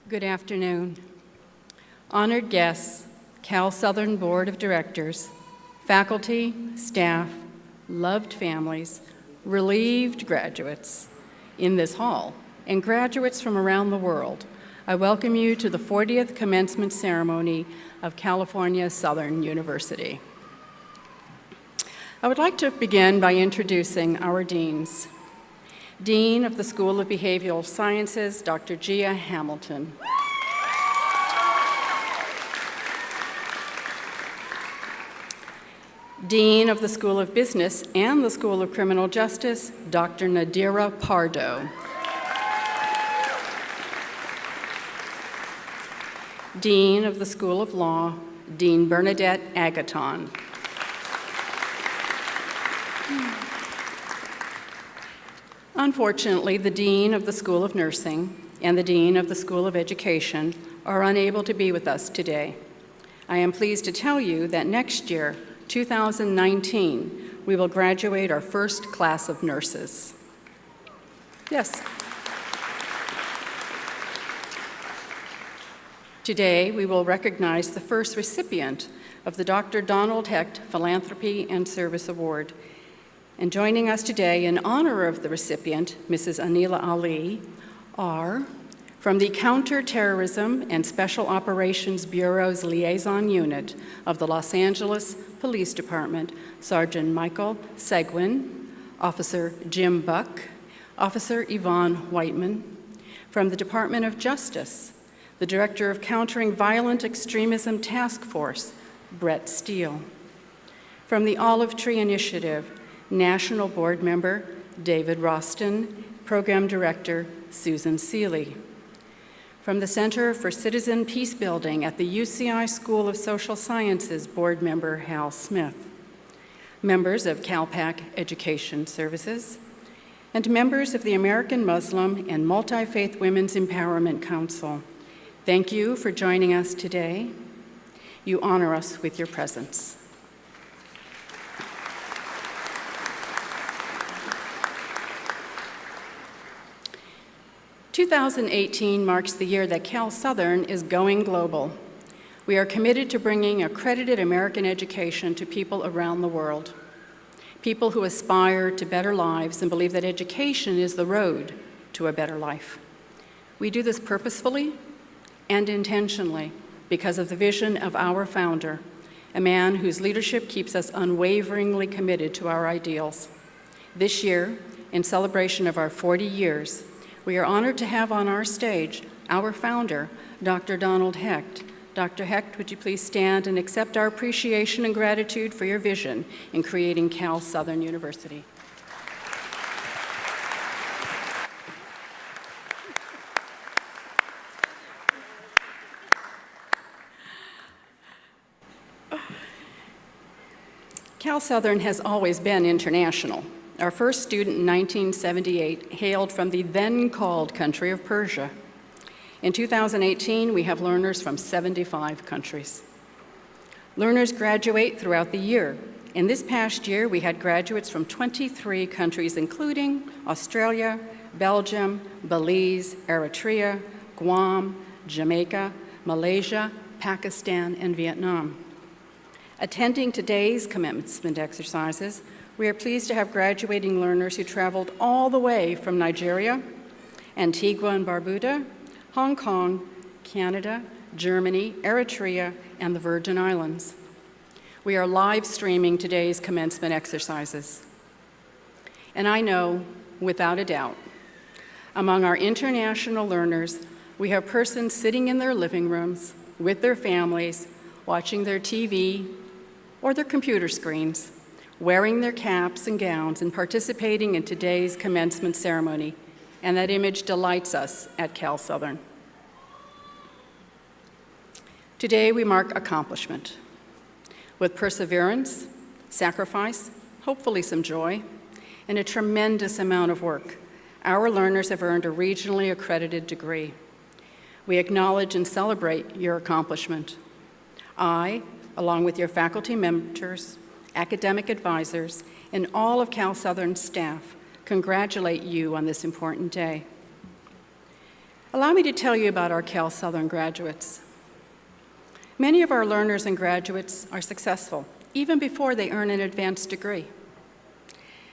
Good afternoon. Honored guests, Cal Southern Board of Directors, faculty, staff, loved families, relieved graduates in this hall, and graduates from around the world, I welcome you to the 40th commencement ceremony of California Southern University. I would like to begin by introducing our deans. Dean of the School of Behavioral Sciences, Dr. Gia Hamilton. Dean of the School of Business and the School of Criminal Justice, Dr. Nadira Pardo. Dean of the School of Law, Dean Bernadette Agaton. Unfortunately, the Dean of the School of Nursing and the Dean of the School of Education are unable to be with us today. I am pleased to tell you that next year, 2019, we will graduate our first class of nurses. Yes. Today, we will recognize the first recipient of the Dr. Donald Hecht Philanthropy and Service Award. And joining us today in honor of the recipient, Mrs. Anila Ali, are from the Counterterrorism and Special Operations Bureau's Liaison Unit of the Los Angeles Police Department, Sergeant Michael Seguin, Officer Jim Buck, Officer Yvonne Whiteman. From the Department of Justice, the Director of Countering Violent Extremism Task Force, Brett Steele. From the Olive Tree Initiative, National Board Member David Roston, Program Director Susan Seeley. From the Center for Citizen Peace Building at the UCI School of Social Sciences, Board Member Hal Smith. Members of CalPAC Education Services, and members of the American Muslim and Multi-Faith Women's Empowerment Council. Thank you for joining us today. You honor us with your presence. 2018 marks the year that Cal Southern is going global. We are committed to bringing accredited American education to people around the world, people who aspire to better lives and believe that education is the road to a better life. We do this purposefully and intentionally because of the vision of our founder, a man whose leadership keeps us unwaveringly committed to our ideals. This year, in celebration of our 40 years, we are honored to have on our stage our founder, Dr. Donald Hecht. Dr. Hecht, would you please stand and accept our appreciation and gratitude for your vision in creating Cal Southern University. Cal Southern has always been international. Our first student in 1978 hailed from the then-called country of Persia. In 2018, we have learners from 75 countries. Learners graduate throughout the year. In this past year, we had graduates from 23 countries, including Australia, Belgium, Belize, Eritrea, Guam, Jamaica, Malaysia, Pakistan, and Vietnam. Attending today's commencement exercises, we are pleased to have graduating learners who traveled all the way from Nigeria, Antigua and Barbuda, Hong Kong, Canada, Germany, Eritrea, and the Virgin Islands. We are live streaming today's commencement exercises. And I know, without a doubt, among our international learners, we have persons sitting in their living rooms with their families, watching their TV or their computer screens, wearing their caps and gowns and participating in today's commencement ceremony, and that image delights us at Cal Southern. Today we mark accomplishment. With perseverance, sacrifice, hopefully some joy, and a tremendous amount of work, our learners have earned a regionally accredited degree. We acknowledge and celebrate your accomplishment. I, along with your faculty mentors, academic advisors, and all of Cal Southern staff, congratulate you on this important day. Allow me to tell you about our Cal Southern graduates. Many of our learners and graduates are successful, even before they earn an advanced degree.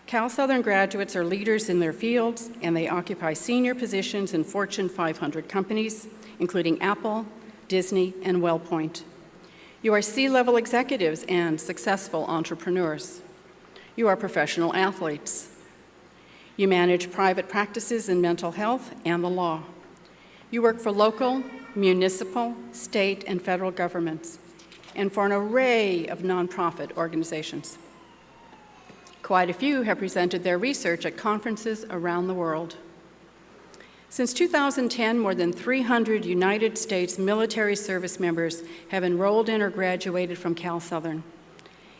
Cal Southern graduates are leaders in their fields, and they occupy senior positions in Fortune 500 companies, including Apple, Disney, and WellPoint. You are C-level executives and successful entrepreneurs. You are professional athletes. You manage private practices in mental health and the law. You work for local, municipal, state, and federal governments, and for an array of nonprofit organizations. Quite a few have presented their research at conferences around the world. Since 2010, more than 300 United States military service members have enrolled in or graduated from Cal Southern.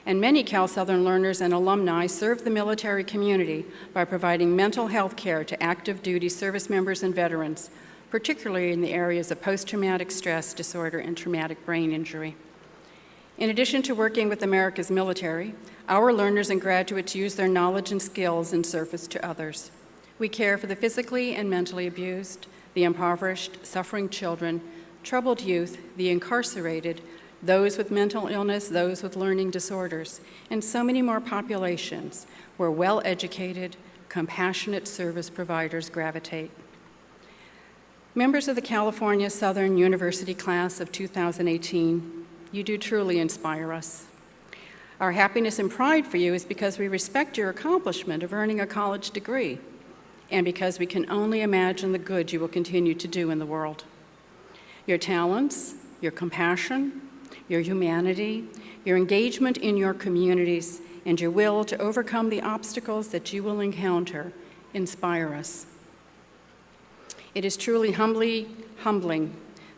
And many Cal Southern learners and alumni serve the military community by providing mental health care to active duty service members and veterans, particularly in the areas of post-traumatic stress disorder and traumatic brain injury. In addition to working with America's military, our learners and graduates use their knowledge and skills in service to others. We care for the physically and mentally abused, the impoverished, suffering children, troubled youth, the incarcerated, those with mental illness, those with learning disorders, and so many more populations where well-educated, compassionate service providers gravitate. Members of the California Southern University class of 2018, you do truly inspire us. Our happiness and pride for you is because we respect your accomplishment of earning a college degree, and because we can only imagine the good you will continue to do in the world. Your talents, your compassion, your humanity, your engagement in your communities, and your will to overcome the obstacles that you will encounter inspire us. It is truly humbling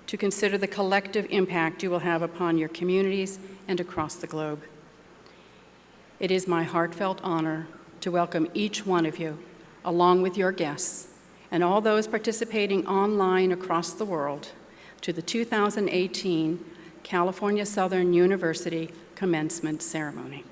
to consider the collective impact you will have upon your communities and across the globe. It is my heartfelt honor to welcome each one of you, along with your guests and all those participating online across the world, to the 2018 California Southern University Commencement Ceremony.